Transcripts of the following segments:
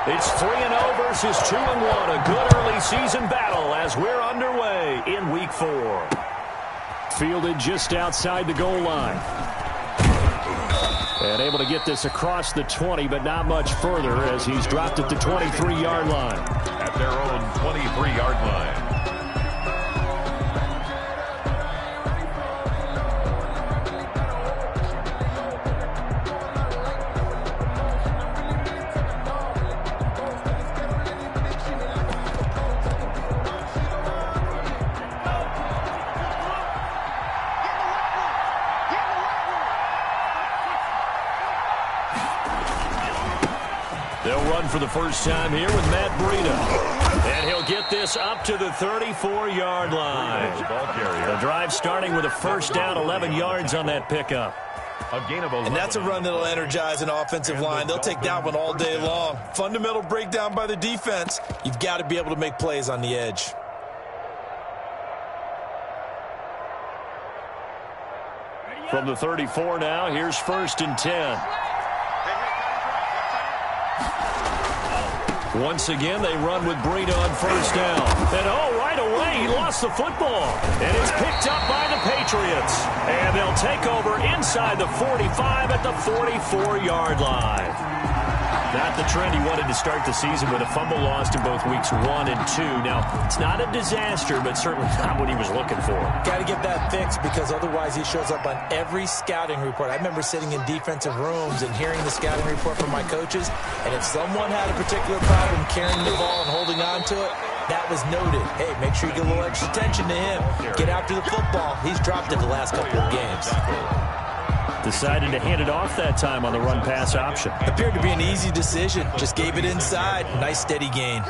It's 3-0 versus 2-1. A good early season battle as we're underway in Week 4. Fielded just outside the goal line. And able to get this across the 20, but not much further as he's dropped at the 23-yard line. At their own 23-yard line. For the first time here with Matt Breida. And he'll get this up to the 34-yard line. The drive starting with a first down, 11 yards on that pickup. And that's a run that'll energize an offensive line. They'll take that one all day long. Fundamental breakdown by the defense. You've got to be able to make plays on the edge. From the 34 now, here's 1st and 10. Once again, they run with Breida on first down. And, right away, he lost the football. And it's picked up by the Patriots. And they'll take over inside the 45 at the 44-yard line. Not the trend he wanted to start the season with a fumble lost in both weeks 1 and 2. Now, it's not a disaster, but certainly not what he was looking for. Got to get that fixed because otherwise he shows up on every scouting report. I remember sitting in defensive rooms and hearing the scouting report from my coaches, and if someone had a particular problem carrying the ball and holding on to it, that was noted. Hey, make sure you get a little extra attention to him. Get after the football. He's dropped it the last couple of games. Decided to hand it off that time on the run-pass option. Appeared to be an easy decision. Just gave it inside. Nice steady gain.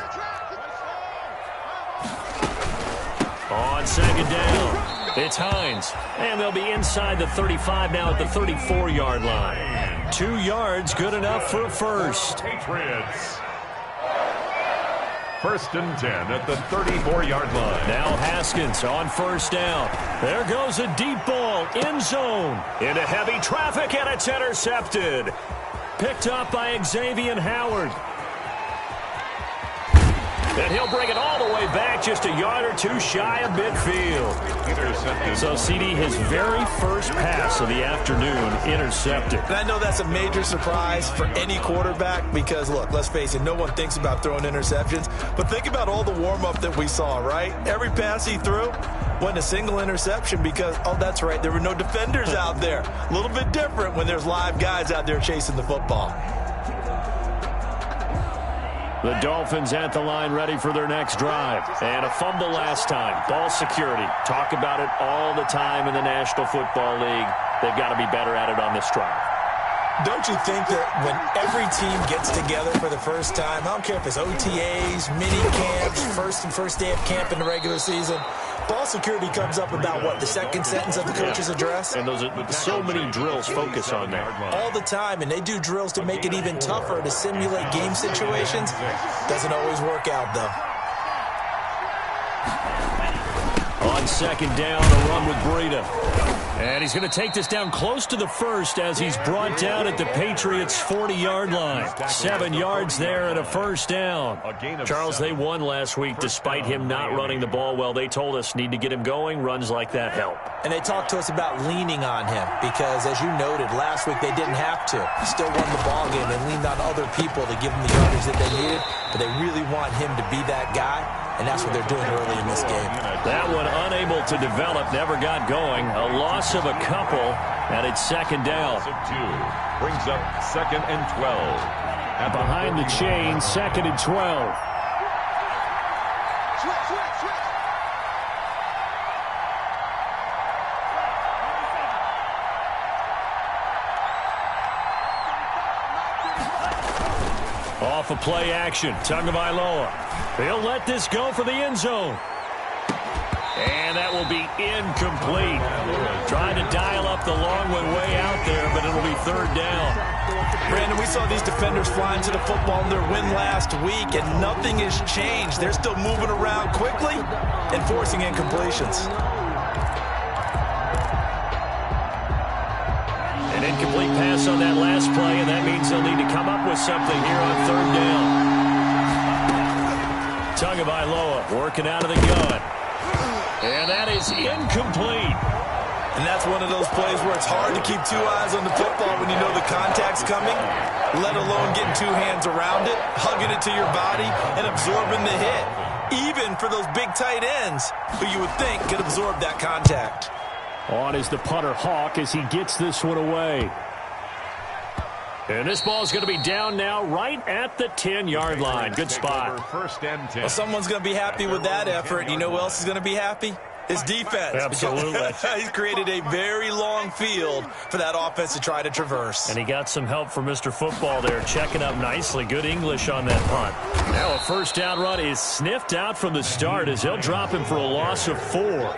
On second down, it's Hines. And they'll be inside the 35 now at the 34-yard line. 2 yards, good enough for a first. Patriots. 1st and 10 at the 34-yard line. Now Haskins on first down. There goes a deep ball, end zone. Into heavy traffic, and it's intercepted. Picked up by Xavier Howard. And he'll bring it all the way back just a yard or two shy of midfield. Intercepted. So, CD, his very first pass of the afternoon intercepted. And I know that's a major surprise for any quarterback because, look, let's face it, no one thinks about throwing interceptions. But think about all the warm-up that we saw, right? Every pass he threw wasn't a single interception because, that's right, there were no defenders out there. A little bit different when there's live guys out there chasing the football. The Dolphins at the line ready for their next drive. And a fumble last time. Ball security. Talk about it all the time in the National Football League. They've got to be better at it on this drive. Don't you think that when every team gets together for the first time, I don't care if it's OTAs, mini camps, first day of camp in the regular season, ball security comes up about what, the second sentence of the coach's address? And those are so many drills focus on that. All the time, and they do drills to make it even tougher to simulate game situations. Doesn't always work out, though. On second down, a run with Breida. And he's going to take this down close to the first as he's brought down at the Patriots' 40-yard line. 7 yards there and a first down. Charles, they won last week despite him not running the ball well. They told us need to get him going. Runs like that help. And they talked to us about leaning on him because, as you noted, last week they didn't have to. He still won the ball game. They leaned on other people to give him the yardage that they needed, but they really want him to be that guy, and that's what they're doing early in this game. That one unable to develop, never got going. A loss of a couple, and it's second down. Brings up 2nd and 12. Behind the chain, 2nd and 12. Off a play action, Tagovailoa. He'll let this go for the end zone. And that will be incomplete. Trying to dial up the long one way out there, but it'll be third down. Brandon, we saw these defenders flying to the football in their win last week, and nothing has changed. They're still moving around quickly and forcing incompletions. An incomplete pass on that last play, and that means they'll need to come up with something here on third down. Tagovailoa working out of the gun. And that is incomplete. And that's one of those plays where it's hard to keep two eyes on the football when you know the contact's coming, let alone getting two hands around it, hugging it to your body, and absorbing the hit. Even for those big tight ends who you would think could absorb that contact. On is the punter Hawk as he gets this one away. And this ball's going to be down now right at the 10-yard line. Good spot. First and 10. Well, someone's going to be happy with that effort. You know who else is going to be happy? His defense. Absolutely. He's created a very long field for that offense to try to traverse. And he got some help from Mr. Football there, checking up nicely. Good English on that punt. Now a first down run is sniffed out from the start as they'll drop him for a loss of 4.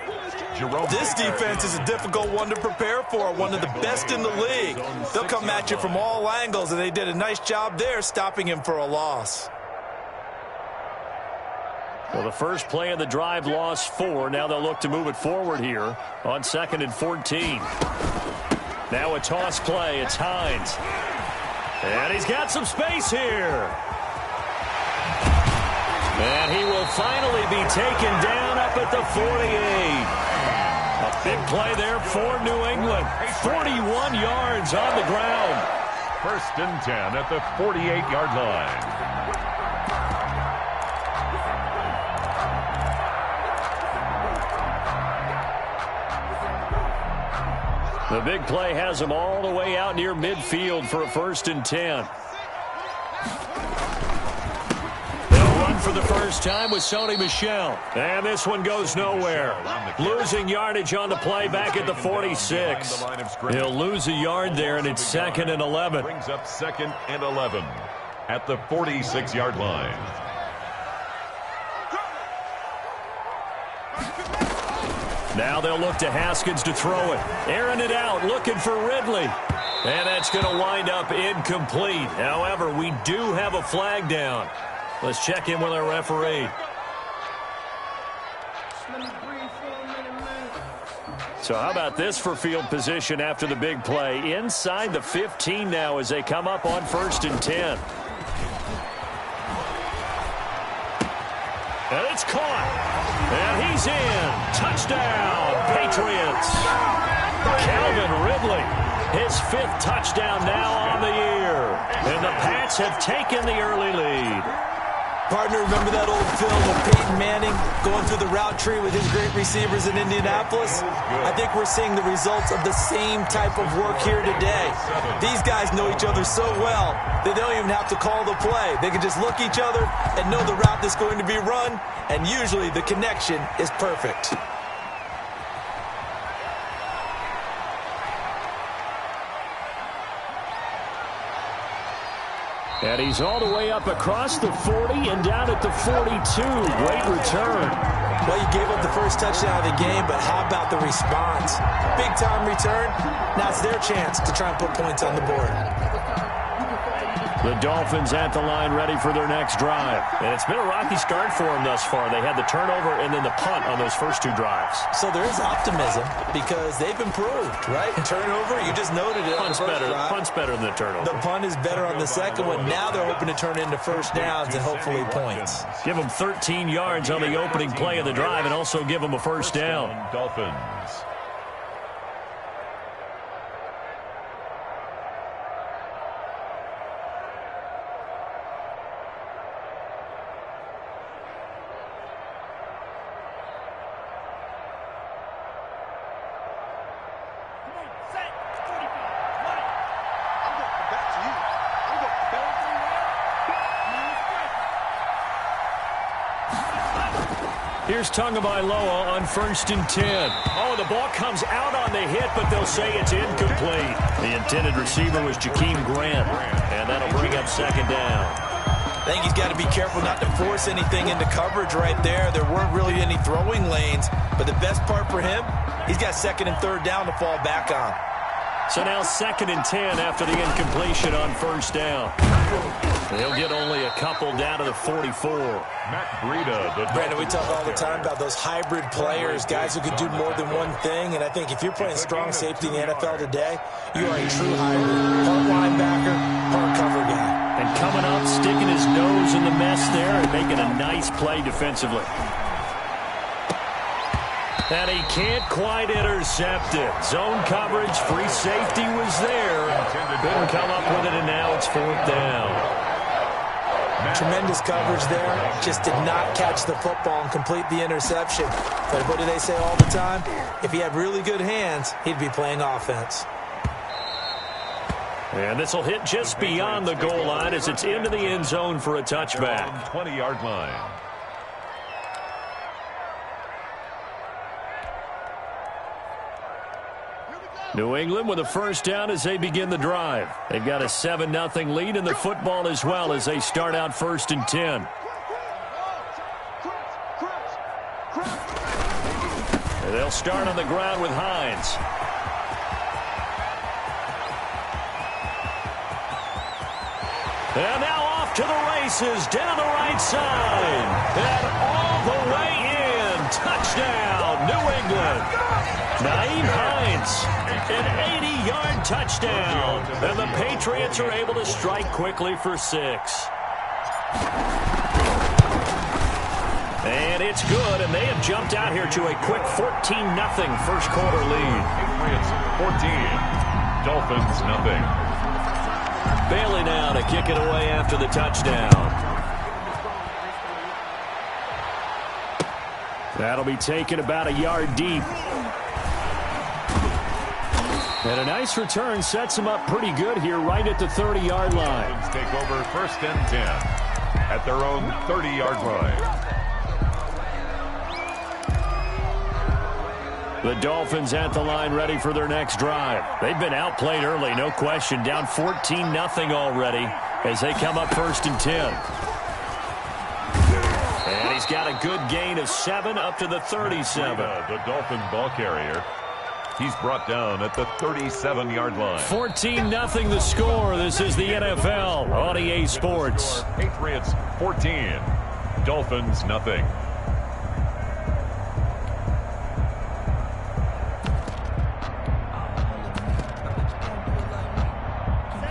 This defense is a difficult one to prepare for, one of the best in the league. They'll come at you from all angles, and they did a nice job there stopping him for a loss. Well, the first play of the drive lost 4. Now they'll look to move it forward here on 2nd and 14. Now a toss play. It's Hines. And he's got some space here. And he will finally be taken down up at the 48. A big play there for New England. 41 yards on the ground. First and 10 at the 48-yard line. The big play has him all the way out near midfield for a 1st and 10. They'll run for the first time with Sony Michel. And this one goes nowhere. Losing yardage on the play back at the 46. He'll lose a yard there, and it's 2nd and 11. Brings up 2nd and 11 at the 46-yard line. Now they'll look to Haskins to throw it. Airing it out, looking for Ridley. And that's going to wind up incomplete. However, we do have a flag down. Let's check in with our referee. So how about this for field position after the big play? Inside the 15 now as they come up on 1st and 10. And it's caught. And he's in. Touchdown, Patriots. Calvin Ridley, his 5th touchdown now on the year. And the Pats have taken the early lead. Partner, remember that old film of Peyton Manning going through the route tree with his great receivers in Indianapolis? I think we're seeing the results of the same type of work here today. These guys know each other so well that they don't even have to call the play. They can just look each other and know the route that's going to be run, and usually the connection is perfect. And he's all the way up across the 40 and down at the 42. Great return. Well, you gave up the first touchdown of the game, but how about the response? Big-time return. Now it's their chance to try and put points on the board. The Dolphins at the line ready for their next drive. And it's been a rocky start for them thus far. They had the turnover and then the punt on those first 2 drives. So there is optimism because they've improved, right? Turnover, you just noted it. Punt's better than the turnover. The punt is better on the second one. Now they're hoping to turn into first downs and hopefully points. Give them 13 yards on the opening play of the drive and also give them a first down. Dolphins. Here's Tagovailoa on 1st and 10. Oh, the ball comes out on the hit, but they'll say it's incomplete. The intended receiver was Jakeem Grant, and that'll bring up 2nd down. I think he's got to be careful not to force anything into coverage right there. There weren't really any throwing lanes, but the best part for him, he's got 2nd and 3rd down to fall back on. So now 2nd and 10 after the incompletion on 1st down. They'll get only a couple down to the 44. Matt Breida. Brandon, we talk all the time about those hybrid players, guys who can do more than one thing. And I think if you're playing strong safety in the NFL today, you are a true hybrid. Part linebacker, part cover guy. And coming up, sticking his nose in the mess there, making a nice play defensively. And he can't quite intercept it. Zone coverage, free safety was there. Couldn't come up with it, and now it's 4th down. Tremendous coverage there. Just did not catch the football and complete the interception. But what do they say all the time? If he had really good hands, he'd be playing offense. And this will hit just beyond the goal line as it's into the end zone for a touchback. 20-yard line. New England with a first down as they begin the drive. They've got a 7-0 lead in the football as well as they start out 1st and 10. And they'll start on the ground with Hines. And now off to the races down the right side. And all the way in. Touchdown, New England. Nyheim Hines, an 80-yard touchdown. And the Patriots are able to strike quickly for 6. And it's good, and they have jumped out here to a quick 14-0 first quarter lead. Patriots 14, Dolphins nothing. Bailey now to kick it away after the touchdown. That'll be taken about a yard deep. And a nice return sets him up pretty good here right at the 30-yard line. Dolphins take over 1st and 10 at their own 30-yard line. The Dolphins at the line ready for their next drive. They've been outplayed early, no question. Down 14-0 already as they come up 1st and 10. And he's got a good gain of 7 up to the 37. The Dolphin ball carrier. He's brought down at the 37-yard line. 14-0 the score. This is the NFL on EA Sports. Patriots 14, Dolphins nothing.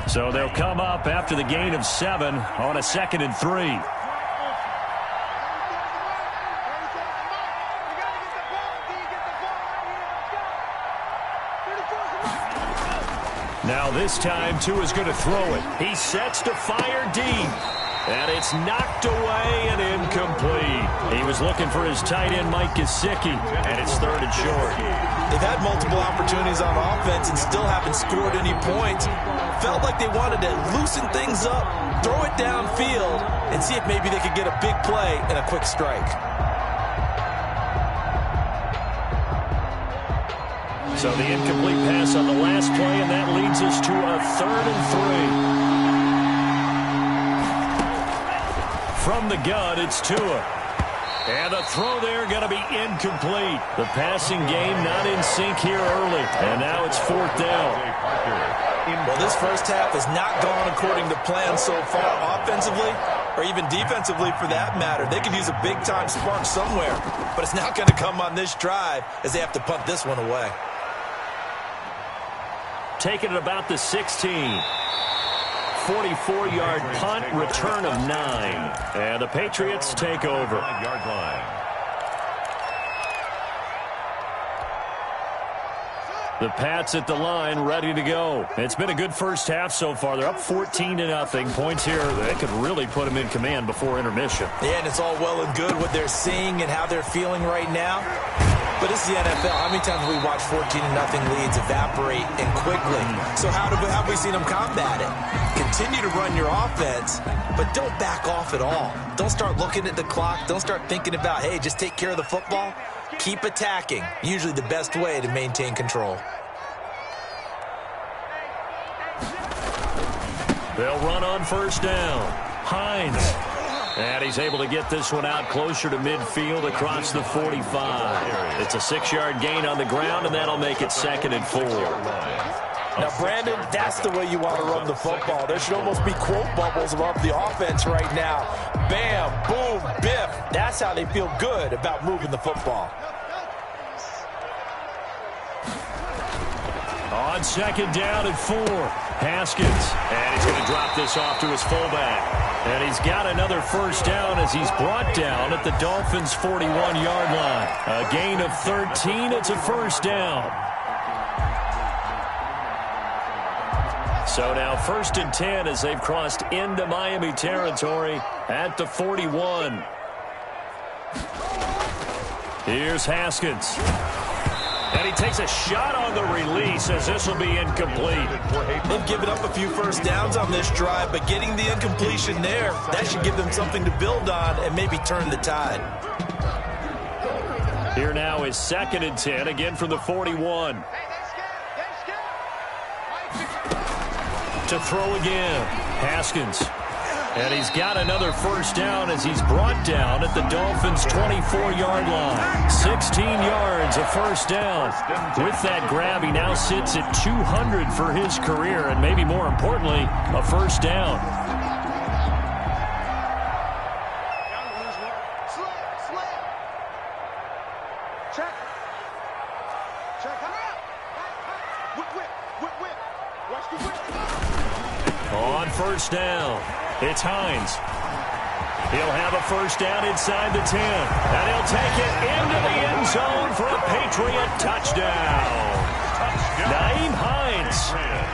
So they'll come up after the gain of 7 on a 2nd and 3. Now this time, Tua's going to throw it. He sets to fire deep. And it's knocked away and incomplete. He was looking for his tight end, Mike Gesicki, and it's 3rd and short. They've had multiple opportunities on offense and still haven't scored any points. Felt like they wanted to loosen things up, throw it downfield, and see if maybe they could get a big play and a quick strike. So the incomplete pass on the last play, and that leads us to a 3rd and 3. From the gun, it's Tua. And the throw there going to be incomplete. The passing game not in sync here early. And now it's 4th down. Well, this first half has not gone according to plan so far, offensively or even defensively for that matter. They could use a big-time spark somewhere, but it's not going to come on this drive as they have to punt this one away. Taking it about the 16. 44-yard punt, return of 9. And the Patriots take over. 5-yard line. The Pats at the line, ready to go. It's been a good first half so far. They're up 14-0. Points here, they could really put them in command before intermission. Yeah, and it's all well and good what they're seeing and how they're feeling right now. But it's the NFL. How many times have we watched 14-0 leads evaporate and quickly? So how have we seen them combat it? Continue to run your offense, but don't back off at all. Don't start looking at the clock. Don't start thinking about, hey, just take care of the football. Keep attacking. Usually the best way to maintain control. They'll run on first down. Hines. And he's able to get this one out closer to midfield across the 45. It's a 6-yard gain on the ground, and that'll make it 2nd and 4. Now, Brandon, that's the way you want to run the football. There should almost be quote bubbles above the offense right now. Bam, boom, biff. That's how they feel good about moving the football. On 2nd down and 4. Haskins. And he's going to drop this off to his fullback. And he's got another first down as he's brought down at the Dolphins' 41-yard line. A gain of 13. It's a first down. So now 1st and 10 as they've crossed into Miami territory at the 41. Here's Haskins. And he takes a shot on the release as this will be incomplete. They've given up a few first downs on this drive, but getting the incompletion there, that should give them something to build on and maybe turn the tide. Here now is 2nd and 10, again from the 41. To throw again, Haskins. And he's got another first down as he's brought down at the Dolphins' 24-yard line. 16 yards, a first down. With that grab, he now sits at 200 for his career, and maybe more importantly, a first down. On first down, it's Hines. He'll have a first down inside the 10. And he'll take it into the end zone for a Patriot touchdown. Nyheim Hines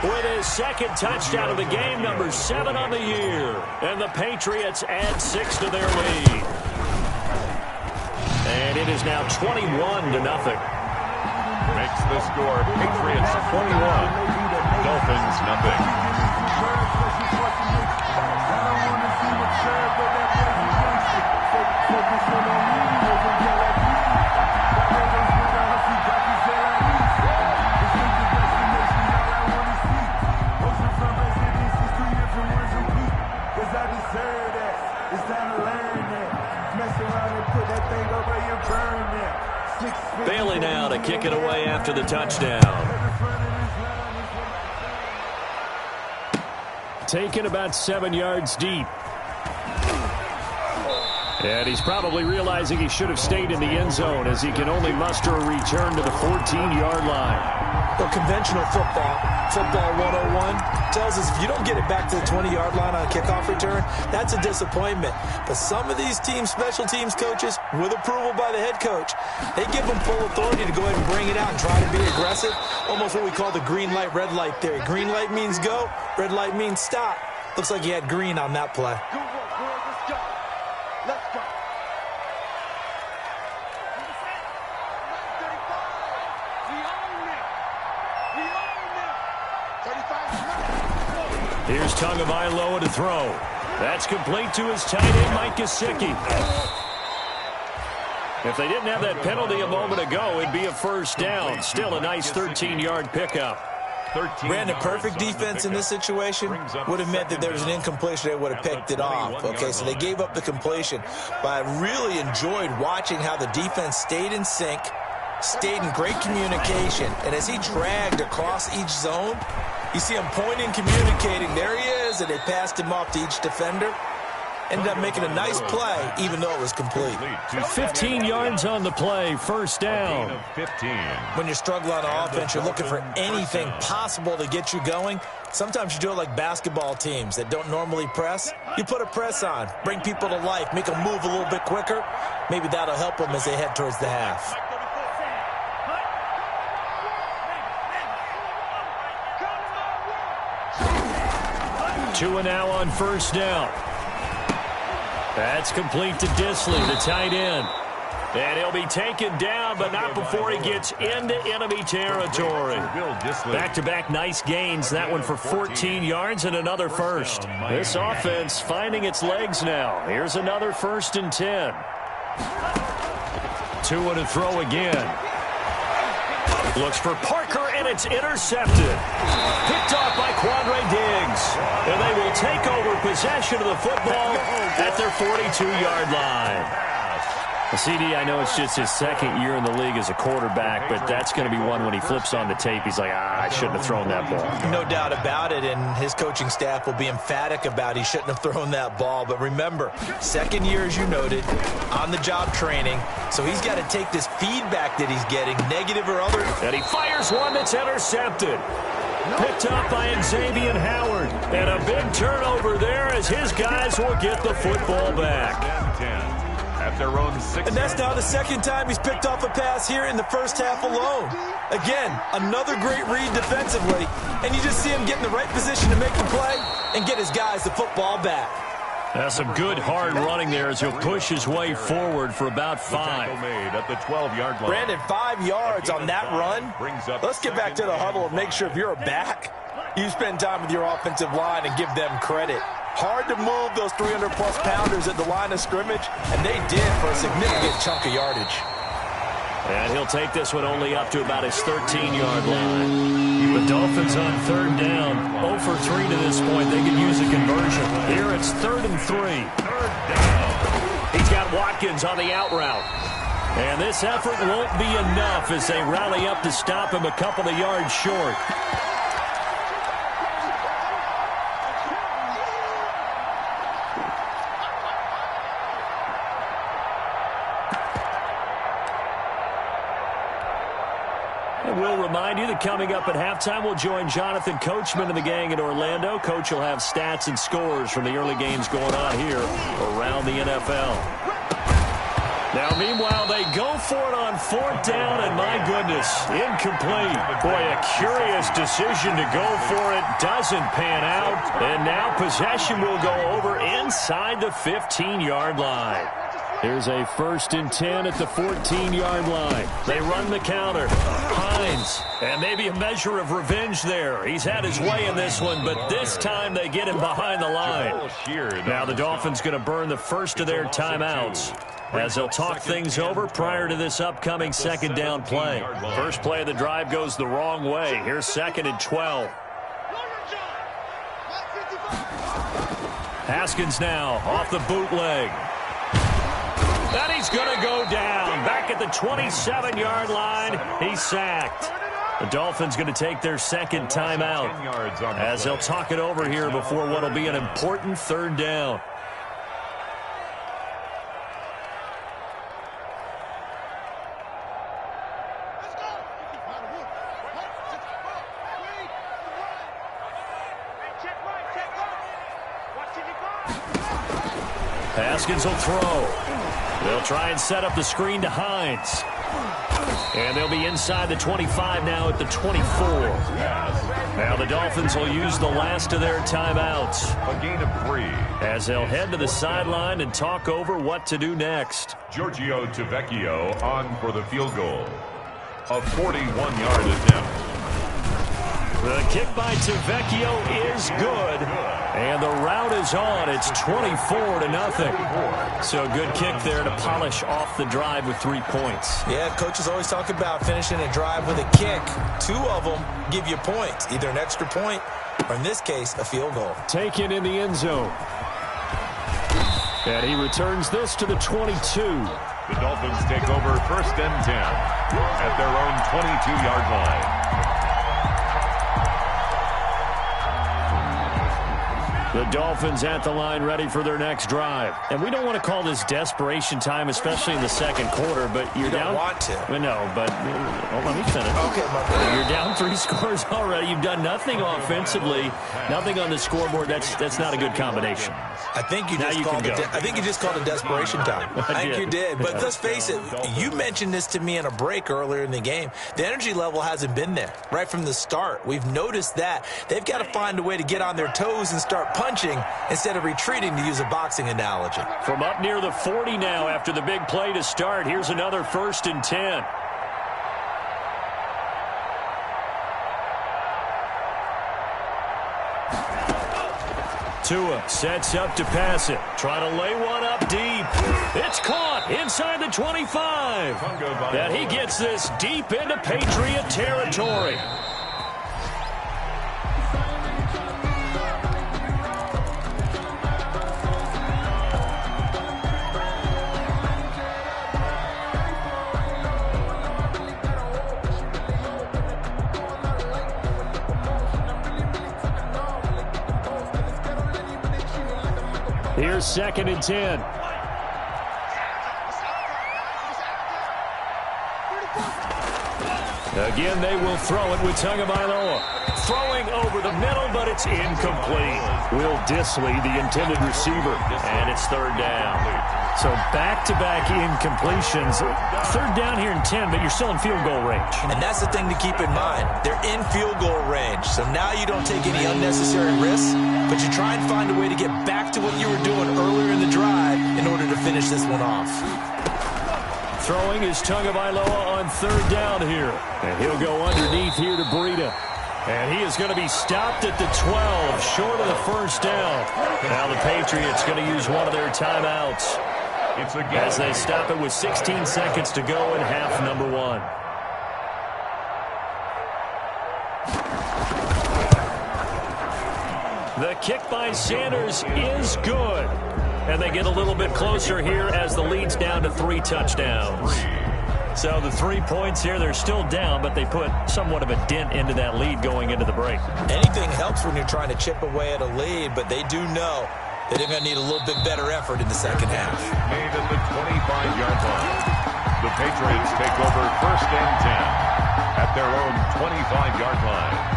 with his 2nd touchdown of the game, number 7 on the year. And the Patriots add 6 to their lead. And it is now 21-0. Makes the score Patriots 21, Dolphins nothing. Bailey now to kick it away after the touchdown. Taken about 7 yards deep. And he's probably realizing he should have stayed in the end zone as he can only muster a return to the 14-yard line. Well, conventional football 101, tells us if you don't get it back to the 20-yard line on a kickoff return, that's a disappointment. But some of these special teams coaches, with approval by the head coach, they give them full authority to go ahead and bring it out and try to be aggressive. Almost what we call the green light, red light theory. Green light means go, red light means stop. Looks like he had green on that play. Here's Tagovailoa to throw. That's complete to his tight end, Mike Gesicki. If they didn't have that penalty a moment ago, it'd be a first down. Still a nice 13-yard pickup. Brandon, perfect defense in this situation would have meant that there was an incompletion. They would have picked it off. Okay, so they gave up the completion. But I really enjoyed watching how the defense stayed in sync, stayed in great communication. And as he dragged across each zone, you see him pointing, communicating. There he is, and they passed him off to each defender. Ended up making a nice play, even though it was complete. 15 yards on the play, first down. When you struggle on offense, you're looking for anything possible to get you going. Sometimes you do it like basketball teams that don't normally press. You put a press on, bring people to life, make them move a little bit quicker. Maybe that'll help them as they head towards the half. Two and now on first down. That's complete to Disley, the tight end. And he'll be taken down, but not before he gets into enemy territory. Back-to-back nice gains. That one for 14 yards and another first. This offense finding its legs now. Here's another 1st and 10. Tua to throw again. Looks for Parker, and it's intercepted. Picked off by Quandre Diggs. And they will take over possession of the football at their 42-yard line. CD, I know it's just his 2nd year in the league as a quarterback, but that's going to be one when he flips on the tape, he's like, I shouldn't have thrown that ball. No doubt about it, and his coaching staff will be emphatic about he shouldn't have thrown that ball. But remember, 2nd year, as you noted, on-the-job training, so he's got to take this feedback that he's getting, negative or other. And he fires one that's intercepted. Picked up by Xavier Howard. And a big turnover there as his guys will get the football back. At their own 6. And that's now the second time he's picked off a pass here in the first half alone. Again, another great read defensively. And you just see him get in the right position to make the play and get his guys the football back. That's some good hard running there as he'll push his way forward for about 5. Made at the 12-yard line. Brandon, 5 yards on that run. Let's get back to the huddle and make sure if you're a back, you spend time with your offensive line and give them credit. Hard to move those 300-plus pounders at the line of scrimmage, and they did for a significant chunk of yardage. And he'll take this one only up to about his 13-yard line. The Dolphins on third down. 0 for 3 to this point. They could use a conversion. Here it's 3rd and 3. Third down. He's got Watkins on the out route. And this effort won't be enough as they rally up to stop him a couple of yards short. We'll remind you that coming up at halftime, we'll join Jonathan Coachman and the gang in Orlando. Coach will have stats and scores from the early games going on here around the NFL. Now, meanwhile, they go for it on 4th down, and my goodness, incomplete. Boy, a curious decision to go for it. Doesn't pan out, and now possession will go over inside the 15-yard line. Here's a 1st and 10 at the 14-yard line. They run the counter. Hines, and maybe a measure of revenge there. He's had his way in this one, but this time they get him behind the line. Now the Dolphins going to burn the first of their timeouts as they'll talk things over prior to this upcoming 2nd down play. First play of the drive goes the wrong way. Here's 2nd and 12. Haskins now off the bootleg. And he's going to go down. Back at the 27-yard line, he's sacked. The Dolphins going to take their 2nd timeout as they'll talk it over here before what will be an important 3rd down. Haskins will throw. They'll try and set up the screen to Hines. And they'll be inside the 25 now at the 24. Now the Dolphins will use the last of their timeouts. A gain of 3. As they'll head to the sideline and talk over what to do next. Giorgio Tavecchio on for the field goal. A 41-yard attempt. The kick by Tavecchio is good. And the route is on. It's 24-0. So a good kick there to polish off the drive with 3 points. Yeah, coaches always talk about finishing a drive with a kick. 2 of them give you points, either an extra point or, in this case, a field goal. Taken in the end zone. And he returns this to the 22. The Dolphins take over 1st and 10 at their own 22-yard line. The Dolphins at the line ready for their next drive. And we don't want to call this desperation time, especially in the 2nd quarter, but you're you down. Don't want to. No, but let me finish. Okay, my friend. You're down 3 scores already. You've done nothing offensively, nothing on the scoreboard. That's not a good combination. I think you just called it desperation time. I think you did. But let's face it, you mentioned this to me in a break earlier in the game. The energy level hasn't been there right from the start. We've noticed that. They've got to find a way to get on their toes and start punching instead of retreating, to use a boxing analogy. From up near the 40 now after the big play to start, here's another 1st and 10. Tua sets up to pass it. Trying to lay one up deep. It's caught inside the 25. And he gets this deep into Patriot territory. Here's 2nd and 10. Again, they will throw it with Tagovailoa. Throwing over the middle, but it's incomplete. Will Dissly, the intended receiver, and it's third down. So back-to-back incompletions. Third down here in 10, but you're still in field goal range. And that's the thing to keep in mind. They're in field goal range, so now you don't take any unnecessary risks, but you try and find a way to get back to what you were doing earlier in the drive in order to finish this one off. Throwing is Tagovailoa on third down here. And he'll go underneath here to Breida. And he is going to be stopped at the 12, short of the first down. Now the Patriots going to use one of their timeouts as they stop it with 16 seconds to go in half number one. The kick by Sanders is good. And they get a little bit closer here as the lead's down to 3 touchdowns. So the 3 points here, they're still down, but they put somewhat of a dent into that lead going into the break. Anything helps when you're trying to chip away at a lead, but they do know that they're going to need a little bit better effort in the second half. Made at the 25-yard line. The Patriots take over first and 10 at their own 25-yard line.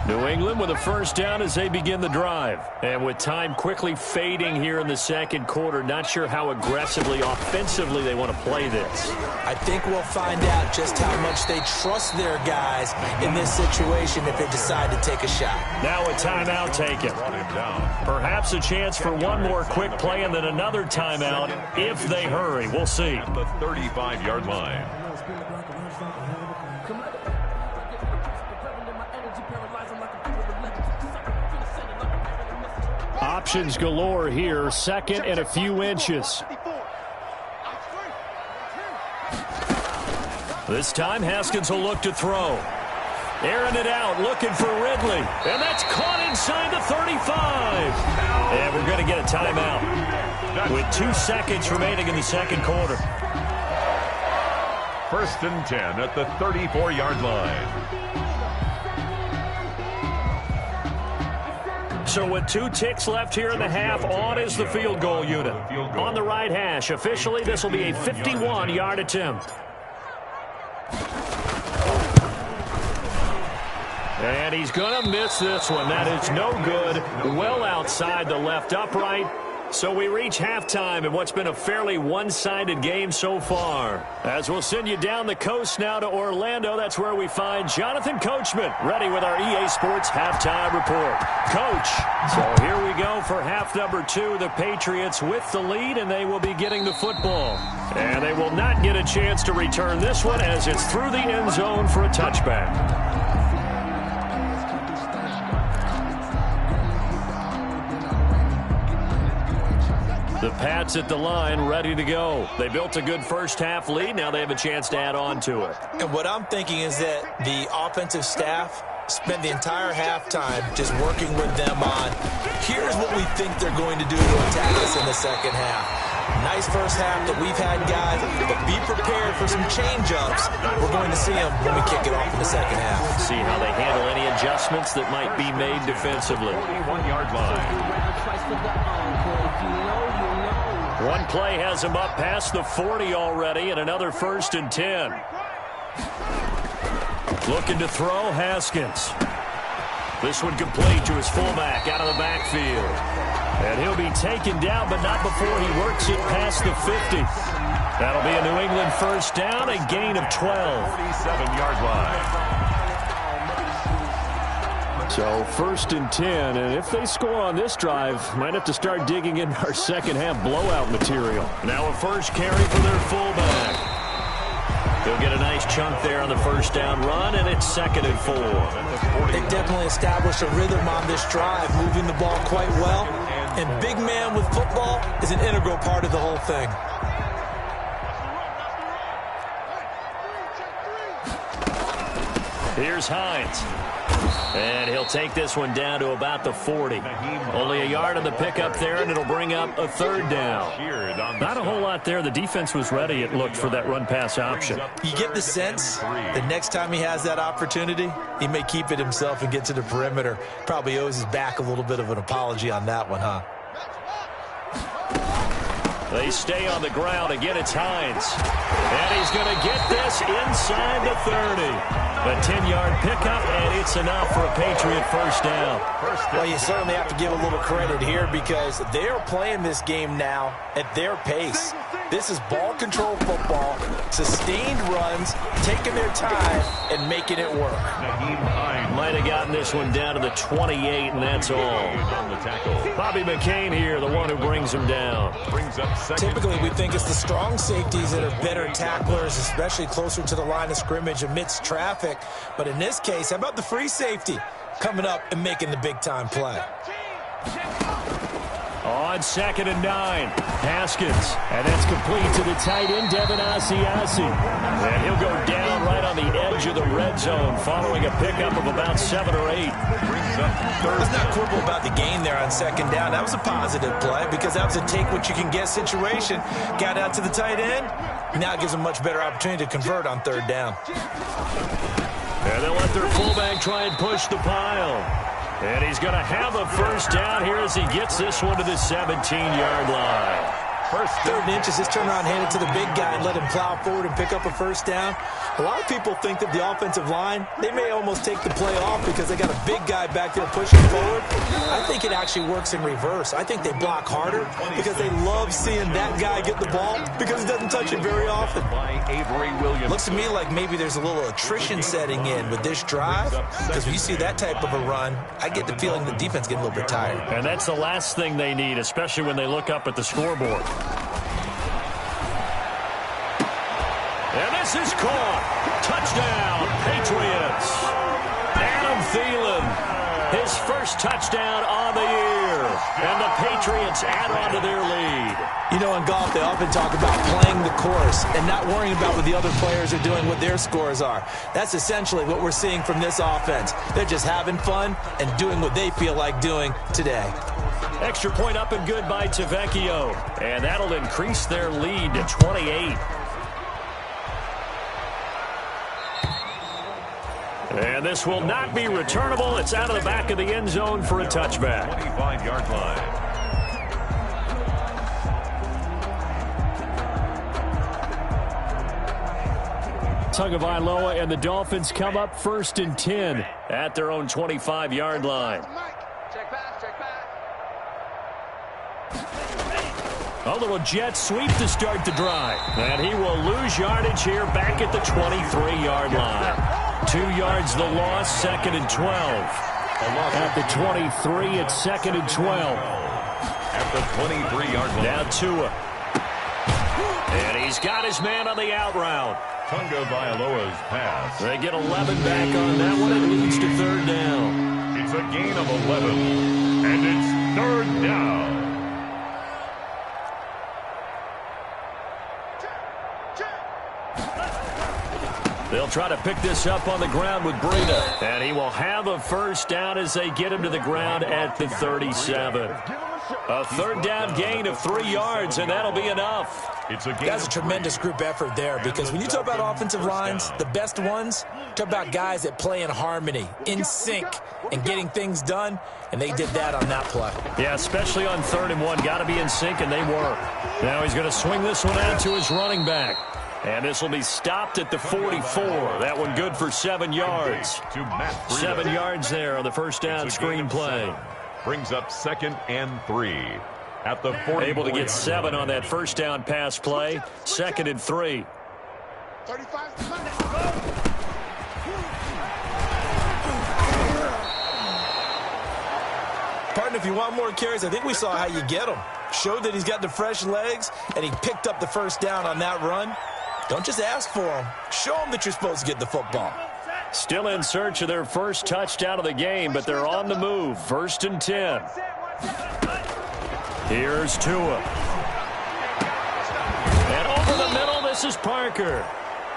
New England with a first down as they begin the drive. And with time quickly fading here in the second quarter, not sure how aggressively, offensively they want to play this. I think we'll find out just how much they trust their guys in this situation if they decide to take a shot. Now a timeout taken. Perhaps a chance for one more quick play and then another timeout if they hurry. We'll see. At the 35-yard line. Options galore here. Second and a few inches. This time Haskins will look to throw. Airing it out, looking for Ridley. And that's caught inside the 35. And we're going to get a timeout with 2 seconds remaining in the second quarter. First and 10 at the 34-yard line. So with 2 ticks left here in the half, on is the field goal unit. On the right hash, officially this will be a 51-yard attempt. And he's going to miss this one. That is no good. Well outside the left upright. So we reach halftime in what's been a fairly one-sided game so far. As we'll send you down the coast now to Orlando, that's where we find Jonathan Coachman, ready with our EA Sports Halftime Report. Coach, so here we go for half number 2. The Patriots with the lead, and they will be getting the football. And they will not get a chance to return this one as it's through the end zone for a touchback. The Pats at the line, ready to go. They built a good first-half lead. Now they have a chance to add on to it. And what I'm thinking is that the offensive staff spent the entire halftime just working with them on, here's what we think they're going to do to attack us in the second half. Nice first half that we've had, guys, but be prepared for some change-ups. We're going to see them when we kick it off in the second half. See how they handle any adjustments that might be made defensively. 41-yard line. One play has him up past the 40 already, and another first and 10. Looking to throw, Haskins. This one complete to his fullback out of the backfield. And he'll be taken down, but not before he works it past the 50. That'll be a New England first down, a gain of 12. 47-yard line. So first and 10, and if they score on this drive, might have to start digging in our second half blowout material. Now a first carry for their fullback. He'll get a nice chunk there on the first down run, and it's second and 4. They definitely established a rhythm on this drive, moving the ball quite well. And big man with football is an integral part of the whole thing. Here's Hines. And he'll take this one down to about the 40. Only a yard on the pickup there, and it'll bring up a third down. Not a whole lot there. The defense was ready, it looked, for that run-pass option. You get the sense that next time he has that opportunity, he may keep it himself and get to the perimeter. Probably owes his back a little bit of an apology on that one, huh? They stay on the ground. Again, it's Hines. And he's going to get this inside the 30. A 10-yard pickup, and it's enough for a Patriot first down. Well, you certainly have to give a little credit here because they're playing this game now at their pace. This is ball control football, sustained runs, taking their time, and making it work. Might have gotten this one down to the 28, and that's all. Bobby McCain here, the one who brings him down. Typically, we think it's the strong safeties that are better tacklers, especially closer to the line of scrimmage amidst traffic. But in this case, how about the free safety coming up and making the big-time play? On 2nd and 9, Haskins. And that's complete to the tight end, Devin Asiasi. And he'll go down right on the edge of the red zone following a pickup of about 7 or 8. Let's not quibble about the gain there on 2nd down. That was a positive play because that was a take-what-you-can-get situation. Got out to the tight end. Now it gives them a much better opportunity to convert on 3rd down. And they'll let their fullback try and push the pile. And he's going to have a first down here as he gets this one to the 17-yard line. First 3rd and inches, just turn around, hand it to the big guy and let him plow forward and pick up a first down. A lot of people think that the offensive line, they may almost take the play off because they got a big guy back there pushing forward. I think it actually works in reverse. I think they block harder because they love seeing that guy get the ball because he doesn't touch it very often. Looks to me like maybe there's a little attrition setting in with this drive because when you see that type of a run, I get the feeling the defense getting a little bit tired. And that's the last thing they need, especially when they look up at the scoreboard. And this is caught. Touchdown, Patriots. Adam Thielen, his first touchdown on the year. And the Patriots add on to their lead. You know, in golf, they often talk about playing the course and not worrying about what the other players are doing, what their scores are. That's essentially what we're seeing from this offense. They're just having fun and doing what they feel like doing today. Extra point up and good by Tavecchio. And that'll increase their lead to 28. And this will not be returnable. It's out of the back of the end zone for a touchback. 25-yard line. Tagovailoa and the Dolphins come up 1st and 10 at their own 25-yard line. A little jet sweep to start the drive. And he will lose yardage here back at the 23-yard line. 2 yards the loss, 2nd and 12. At the 23, it's 2nd and 12. At the 23-yard line. Now Tua. And he's got his man on the out route. Tagovailoa's pass. They get 11 back on that one. It leads to 3rd down. It's a gain of 11. And it's 3rd down. They'll try to pick this up on the ground with Breida. And he will have a first down as they get him to the ground at the 37. A 3rd down gain of 3 yards, and that'll be enough. That's a tremendous group effort there because when you talk about offensive lines, the best ones, talk about guys that play in harmony, in sync, and getting things done, and they did that on that play. Yeah, especially on 3rd and 1. Got to be in sync, and they were. Now he's going to swing this one out to his running back. And this will be stopped at the 44. That one good for 7 yards. 7 yards there on the first down screen play. Brings up 2nd and 3. At the 40. Able to get 7 on that first down pass play. 2nd and 3. Partner, if you want more carries, I think we saw how you get them. Showed that he's got the fresh legs, and he picked up the first down on that run. Don't just ask for them. Show them that you're supposed to get the football. Still in search of their first touchdown of the game, but they're on the move. 1st and 10. Here's Tua. And over the middle, this is Parker.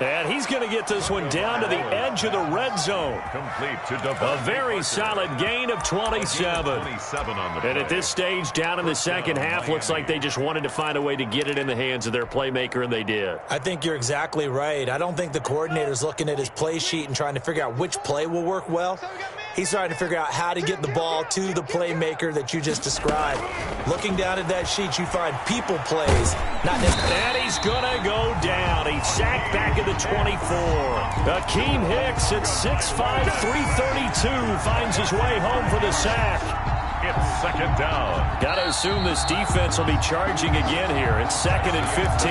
And he's going to get this one down to the edge of the red zone. Complete to a very solid gain of 27. And at this stage, down in the second half, looks like they just wanted to find a way to get it in the hands of their playmaker, and they did. I think you're exactly right. I don't think the coordinator's looking at his play sheet and trying to figure out which play will work well. He's trying to figure out how to get the ball to the playmaker that you just described. Looking down at that sheet, you find people plays, not necessarily. And he's going to go down. He's sacked back at the 24. Akeem Hicks at 6'5", 332 finds his way home for the sack. It's second down. Got to assume this defense will be charging again here. It's 2nd and 15.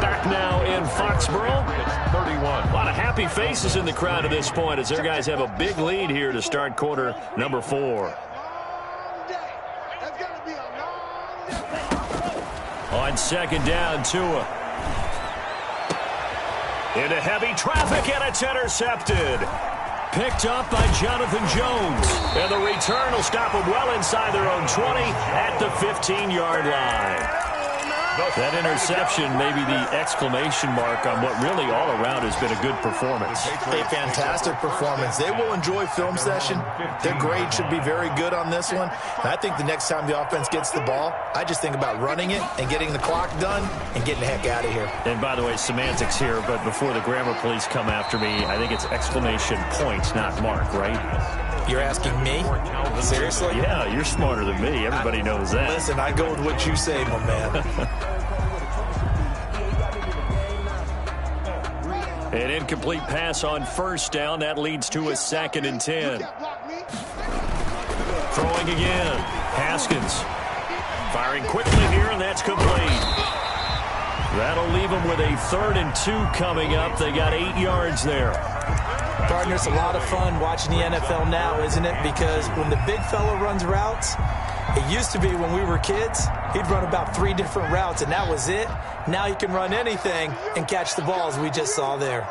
Back now in Foxborough. It's 31. A lot of happy faces in the crowd at this point as their guys have a big lead here to start quarter number 4. On 2nd down, Tua. Into heavy traffic, and it's intercepted. Picked up by Jonathan Jones. And the return will stop them well inside their own 20 at the 15-yard line. That interception may be the exclamation mark on what really all around has been a good performance. A fantastic performance. They will enjoy film session. Their grade should be very good on this one. And I think the next time the offense gets the ball, I just think about running it and getting the clock done and getting the heck out of here. And by the way, semantics here, but before the grammar police come after me, I think it's exclamation point, not mark, right? You're asking me? Seriously? Yeah, you're smarter than me. Everybody knows that. Listen, I go with what you say, my man. An incomplete pass on 1st down. That leads to a 2nd and 10. Throwing again. Haskins. Firing quickly here, and that's complete. That'll leave them with a 3rd and 2 coming up. They got 8 yards there. Partner, it's a lot of fun watching the NFL now, isn't it? Because when the big fella runs routes, it used to be when we were kids, he'd run about 3 different routes, and that was it. Now he can run anything and catch the balls we just saw there.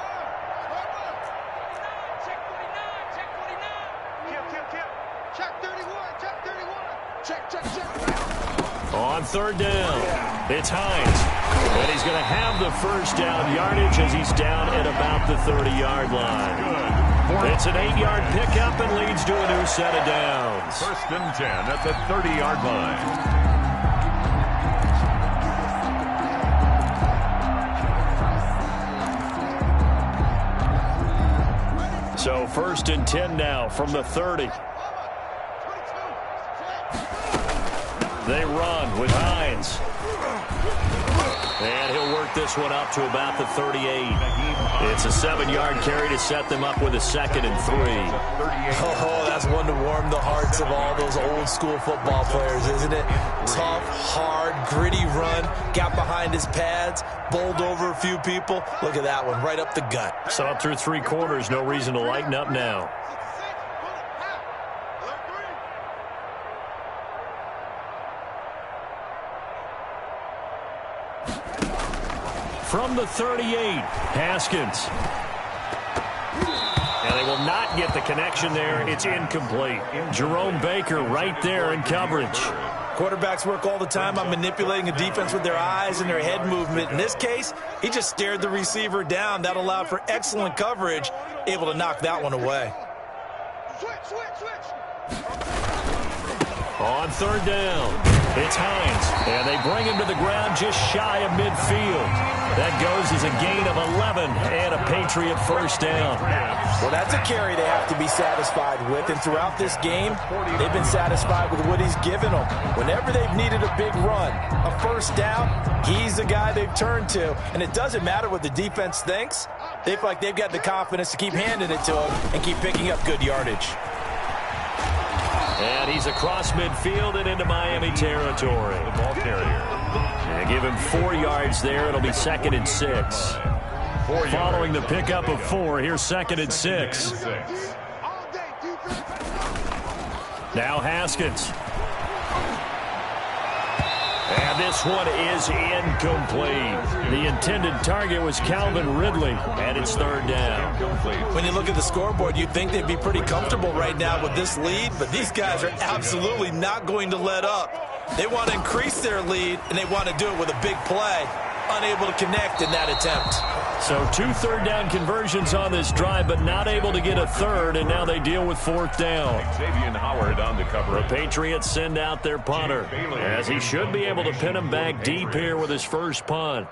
On 3rd down, it's Hines. And he's going to have the 1st down yardage as he's down at about the 30-yard line. It's an 8-yard pickup and leads to a new set of downs. 1st and 10 at the 30-yard line. So 1st and 10 now from the 30. They run with Hines. And he'll work this one up to about the 38. It's a 7-yard carry to set them up with a 2nd and 3. Oh, that's one to warm the hearts of all those old school football players, isn't it? Tough, hard, gritty run. Got behind his pads, bowled over a few people. Look at that one, right up the gut. So up through 3 quarters, no reason to lighten up now. From the 38, Haskins. And they will not get the connection there. It's incomplete. Jerome Baker right there in coverage. Quarterbacks work all the time on manipulating a defense with their eyes and their head movement. In this case, he just stared the receiver down. That allowed for excellent coverage, able to knock that one away. On 3rd down, it's Hines. And they bring him to the ground just shy of midfield. That goes as a gain of 11 and a Patriot 1st down. Well, that's a carry they have to be satisfied with. And throughout this game, they've been satisfied with what he's given them. Whenever they've needed a big run, a 1st down, he's the guy they've turned to. And it doesn't matter what the defense thinks. They feel like they've got the confidence to keep handing it to him and keep picking up good yardage. And he's across midfield and into Miami territory. The ball carrier. And give him 4 yards there. It'll be 2nd and 6. Following the pickup of 4, here's 2nd and 6. Now Haskins. And this one is incomplete. The intended target was Calvin Ridley, and it's 3rd down. When you look at the scoreboard, you'd think they'd be pretty comfortable right now with this lead, but these guys are absolutely not going to let up. They want to increase their lead, and they want to do it with a big play. Unable to connect in that attempt. So 2 3rd-down conversions on this drive, but not able to get a 3rd, and now they deal with 4th down. Xavier Howard on the cover. The Patriots send out their punter, as he should be able to pin him back deep here with his first punt.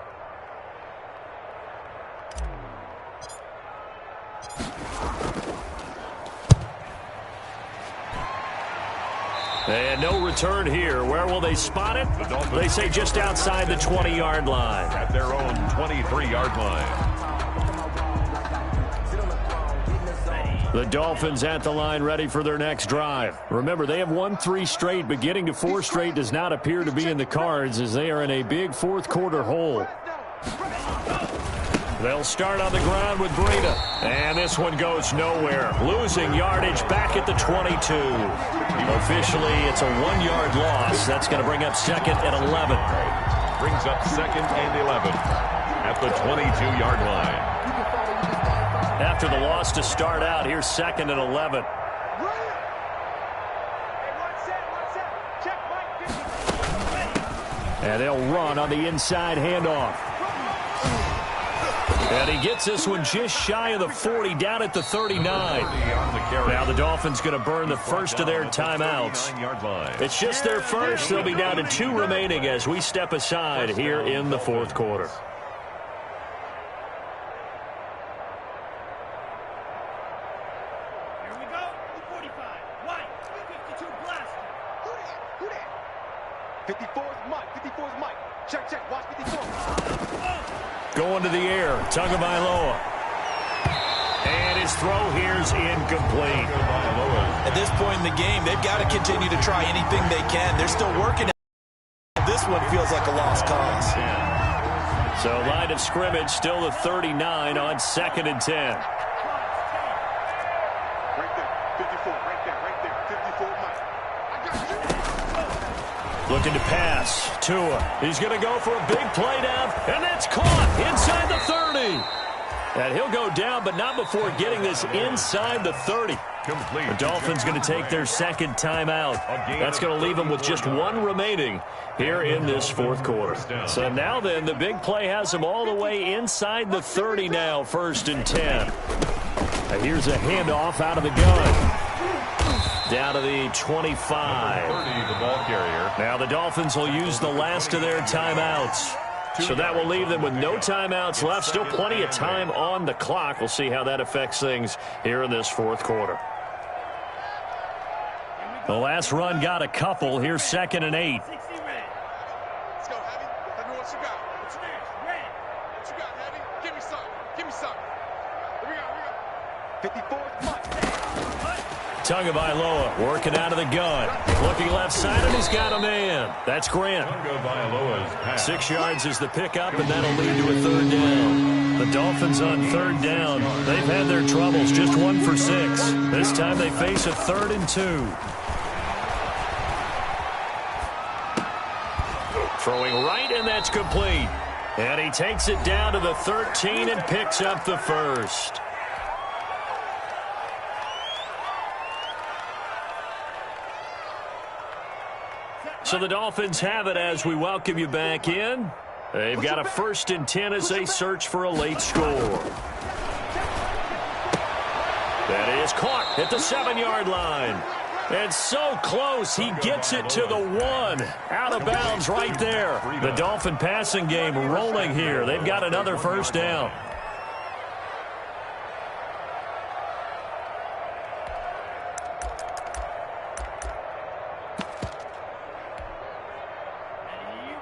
And no return here. Where will they spot it? They say just outside the 20-yard line. At their own 23-yard line. The Dolphins at the line ready for their next drive. Remember, they have won 3 straight, but getting to 4 straight does not appear to be in the cards as they are in a big fourth-quarter hole. They'll start on the ground with Breida. And this one goes nowhere. Losing yardage back at the 22. Officially, it's a 1-yard loss. That's going to bring up second and 11. Brings up second and 11 at the 22-yard line. After the loss to start out, here's second and 11. And they'll run on the inside handoff. And he gets this one just shy of the 40, down at the 39. Now the Dolphins going to burn the first of their timeouts. It's just their first. They'll be down to 2 remaining as we step aside here in the fourth quarter. Here we go. 45. White. 52 blast. Who that? 54 is Mike. 54 is Mike. Check. Watch 54. Going to the air. Tagovailoa. And his throw here's incomplete. At this point in the game, they've got to continue to try anything they can. They're still working. This one feels like a lost cause. So line of scrimmage still the 39 on second and 10. Right there. 54. Right there. 54 Mike. I got you. Looking to pass. Tua. He's going to go for a big play down, and that's caught inside the 30. And he'll go down, but not before getting this inside the 30. Complete. The Dolphins going to take their second timeout. That's going to leave them with just 1 remaining here in this fourth quarter. So now then, the big play has them all the way inside the 30 now, first and 10. Here's a handoff out of the gun. Down to the 25. 30, the ball carrier. Now the Dolphins will use the last of their timeouts. So that will leave them with no timeouts left. Still plenty of time on the clock. We'll see how that affects things here in this fourth quarter. The last run got a couple. Here's second and 8. Let's go, Heavy. Tell me what you got. What you got? What you got, Heavy? Give me something. Here we go. 54 is Mike. Tagovailoa working out of the gun. Looking left side, and he's got a man. That's Grant. 6 yards is the pickup, and that'll lead to a third down. The Dolphins on third down. They've had their troubles, just 1 for 6. This time they face a 3rd and 2. Throwing right, and that's complete. And he takes it down to the 13 and picks up the first. So the Dolphins have it as we welcome you back in. They've got a 1st and 10 as they search for a late score. That is caught at the 7-yard line. And so close, he gets it to the 1. Out of bounds right there. The Dolphin passing game rolling here. They've got another first down.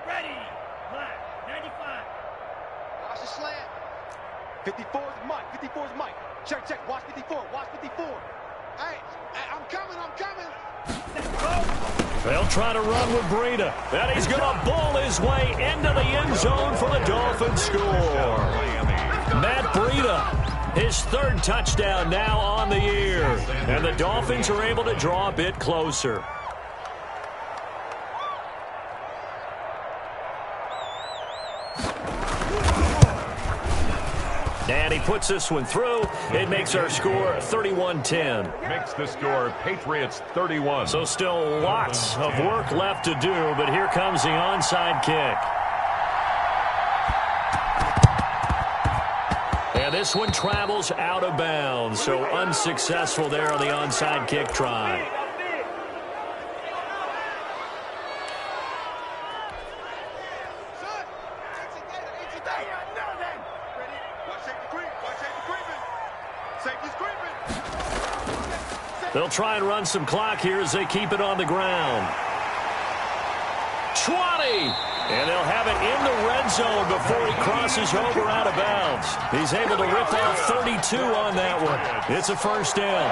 Ready. Black. 95. Watch the slant. 54 is Mike. 54 is Mike. Check. Watch 54. Hey, I'm coming. They'll try to run with Breida. And he's going to bowl his way into the end zone for the Dolphins score. Matt Breida, his 3rd touchdown now on the year. And the Dolphins are able to draw a bit closer. And he puts this one through. It makes our score 31-10. Makes the score Patriots 31. So still lots of work left to do, but here comes the onside kick. And this one travels out of bounds, so unsuccessful there on the onside kick try. They'll try and run some clock here as they keep it on the ground. 20! And they'll have it in the red zone before he crosses over out of bounds. He's able to rip off 32 on that one. It's a first down.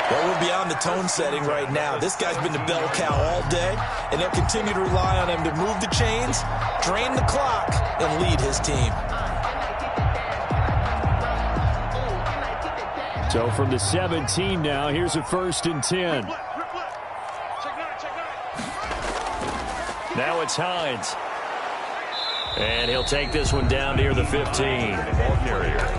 Well, we're beyond the tone setting right now. This guy's been the bell cow all day, and they'll continue to rely on him to move the chains, drain the clock, and lead his team. So from the 17 now, here's a 1st and 10. Now it's Hines. And he'll take this one down near the 15.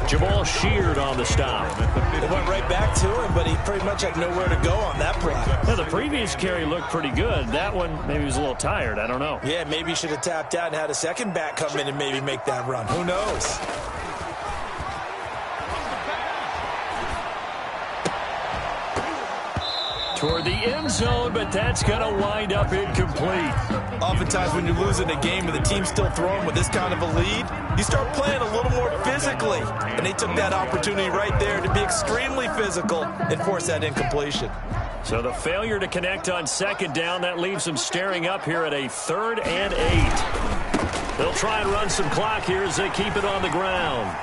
Jamal Sheard on the stop. They went right back to him, but he pretty much had nowhere to go on that play. Now, the previous carry looked pretty good. That one, maybe he was a little tired. I don't know. Yeah, maybe he should have tapped out and had a second back come in and maybe make that run. Who knows? Toward the end zone, but that's going to wind up incomplete. Oftentimes when you're losing a game and the team's still throwing with this kind of a lead, you start playing a little more physically. And they took that opportunity right there to be extremely physical and force that incompletion. So the failure to connect on 2nd down, that leaves them staring up here at a 3rd and 8. They'll try and run some clock here as they keep it on the ground.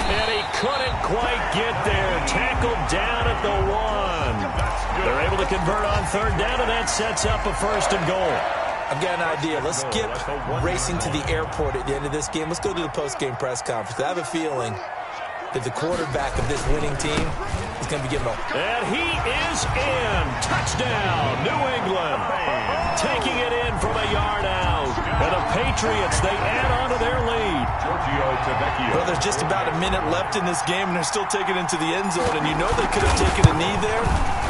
And he couldn't quite get there. Tackled down at the 1. They're able to convert on 3rd down, and that sets up a 1st and goal. I've got an idea. Let's skip racing to the airport at the end of this game. Let's go to the post-game press conference. I have a feeling that the quarterback of this winning team is going to be giving up. And he is in. Touchdown, New England. Taking it in from a yard out. And the Patriots, they add on to their lead. Well, there's just about a minute left in this game, and they're still taking it into the end zone. And you know they could have taken a knee there,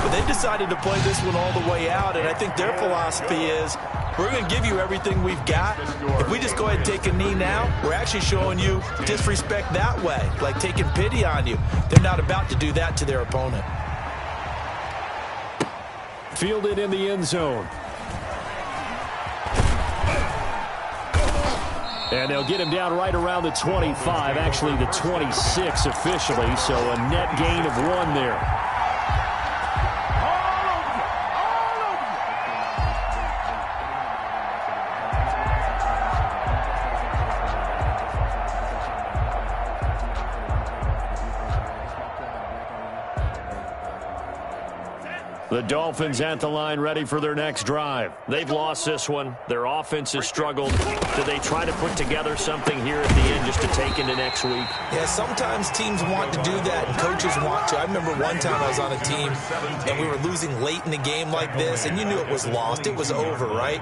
but they decided to play this one all the way out. And I think their philosophy is, we're going to give you everything we've got. If we just go ahead and take a knee now, we're actually showing you disrespect that way, like taking pity on you. They're not about to do that to their opponent. Fielded in the end zone. And they'll get him down right around the 25, actually the 26 officially, so a net gain of 1 there. The Dolphins at the line ready for their next drive. They've lost this one. Their offense has struggled. Do they try to put together something here at the end just to take into next week? Yeah, sometimes teams want to do that and coaches want to. I remember one time I was on a team and we were losing late in the game like this, and you knew it was lost. It was over, right?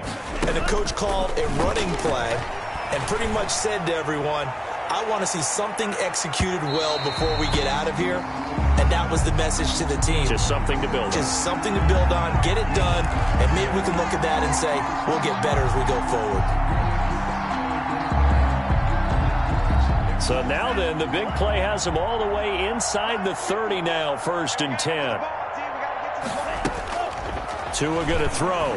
And the coach called a running play and pretty much said to everyone, I want to see something executed well before we get out of here. And that was the message to the team. Just something to build on. Just something to build on, get it done, and maybe we can look at that and say, we'll get better as we go forward. So now then, the big play has them all the way inside the 30 now, 1st and 10. Tua going to throw.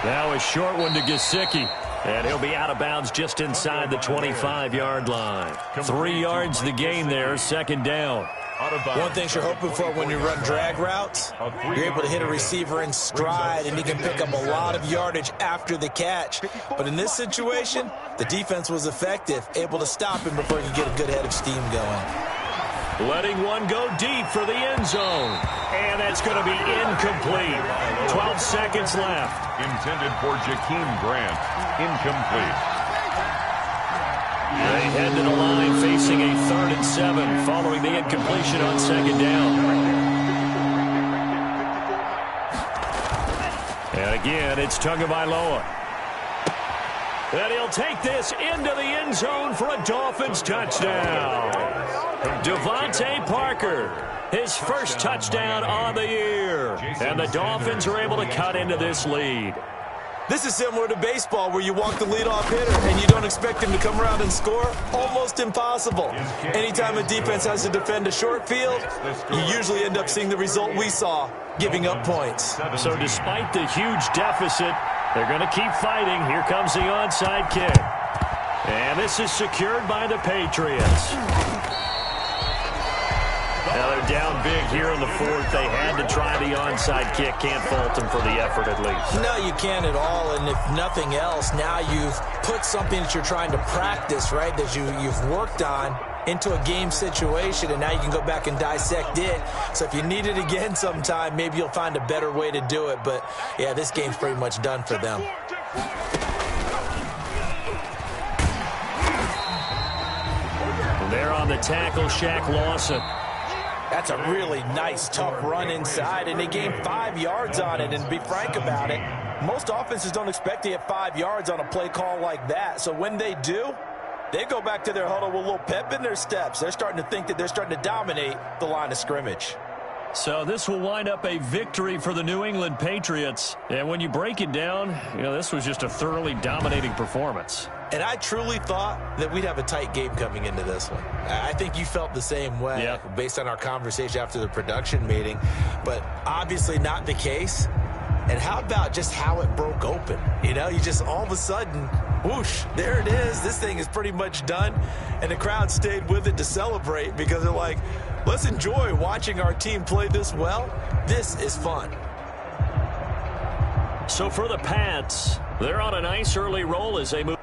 Now a short one to Gesicki. And he'll be out of bounds just inside the 25-yard line. 3 yards the gain there, 2nd down. One thing you're hoping for when you run drag routes, you're able to hit a receiver in stride, and he can pick up a lot of yardage after the catch. But in this situation, the defense was effective, able to stop him before he could get a good head of steam going. Letting one go deep for the end zone. And that's going to be incomplete. 12 seconds left. Intended for Jakeem Grant. Incomplete. They head to the line facing a 3rd and 7 following the incompletion on 2nd down. And again, it's Tagovailoa. And he'll take this into the end zone for a Dolphins touchdown. Devontae Parker, his first touchdown on the year. And the Dolphins are able to cut into this lead. This is similar to baseball where you walk the leadoff hitter and you don't expect him to come around and score. Almost impossible. Anytime a defense has to defend a short field, you usually end up seeing the result we saw, giving up points. So despite the huge deficit, they're going to keep fighting. Here comes the onside kick. And this is secured by the Patriots. Now they're down big here in the fourth. They had to try the onside kick. Can't fault them for the effort at least. No, you can't at all. And if nothing else, now you've put something that you're trying to practice, right, that you've worked on into a game situation, and now you can go back and dissect it. So if you need it again sometime, maybe you'll find a better way to do it. But, yeah, this game's pretty much done for them. There on the tackle, Shaq Lawson. That's a really nice, tough run inside, and they gained 5 yards on it. And to be frank about it, most offenses don't expect to get 5 yards on a play call like that. So when they do, they go back to their huddle with a little pep in their steps. They're starting to think that they're starting to dominate the line of scrimmage. So this will wind up a victory for the New England Patriots. And when you break it down, this was just a thoroughly dominating performance. And I truly thought that we'd have a tight game coming into this one. I think you felt the same way based on our conversation after the production meeting, but obviously not the case. And how about just how it broke open? You just all of a sudden, whoosh, there it is. This thing is pretty much done. And the crowd stayed with it to celebrate because they're like, let's enjoy watching our team play this well. This is fun. So for the Pats, they're on a nice early roll as they move.